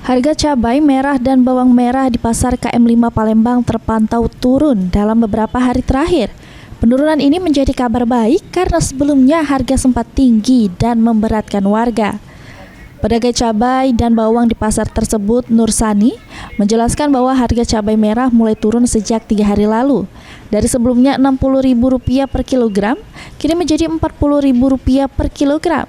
Harga cabai merah dan bawang merah di pasar KM5 Palembang terpantau turun dalam beberapa hari terakhir. Penurunan ini menjadi kabar baik karena sebelumnya harga sempat tinggi dan memberatkan warga. Pedagang cabai dan bawang di pasar tersebut, Nur Sani, menjelaskan bahwa harga cabai merah mulai turun sejak 3 hari lalu. Dari sebelumnya Rp60.000 per kilogram, kini menjadi Rp40.000 per kilogram.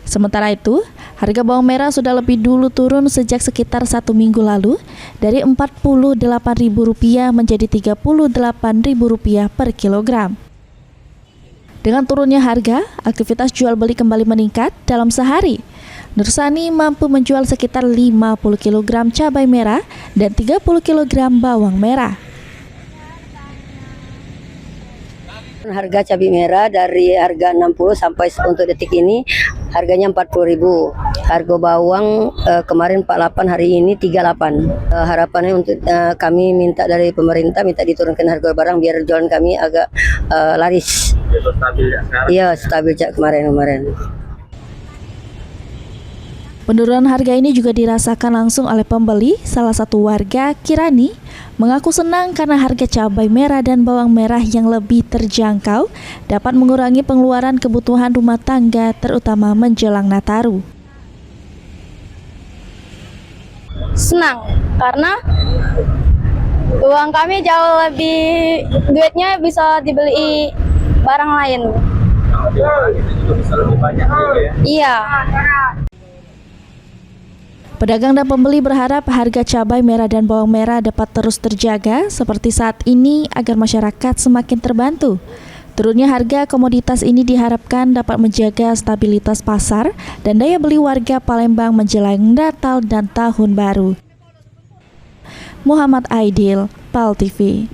Sementara itu, harga bawang merah sudah lebih dulu turun sejak sekitar 1 minggu lalu dari Rp48.000 menjadi Rp38.000 per kilogram. Dengan turunnya harga, aktivitas jual beli kembali meningkat dalam sehari. Nur Sani mampu menjual sekitar 50 kg cabai merah dan 30 kg bawang merah. Harga cabai merah dari harga 60 sampai untuk detik ini harganya 40.000. Harga bawang kemarin 48, hari ini 38. Harapannya untuk kami minta dari pemerintah minta diturunkan harga barang biar jualan kami agak laris. Iya, stabil sejak kemarin. Penurunan harga ini juga dirasakan langsung oleh pembeli. Salah satu warga, Kirani, mengaku senang karena harga cabai merah dan bawang merah yang lebih terjangkau dapat mengurangi pengeluaran kebutuhan rumah tangga, terutama menjelang Nataru. Senang karena uang kami jauh lebih, duitnya bisa dibeli barang lain. Bisa lebih banyak juga ya? Iya. Pedagang dan pembeli berharap harga cabai merah dan bawang merah dapat terus terjaga seperti saat ini agar masyarakat semakin terbantu. Turunnya harga komoditas ini diharapkan dapat menjaga stabilitas pasar dan daya beli warga Palembang menjelang Natal dan Tahun Baru. Muhammad Aidil, PAL TV.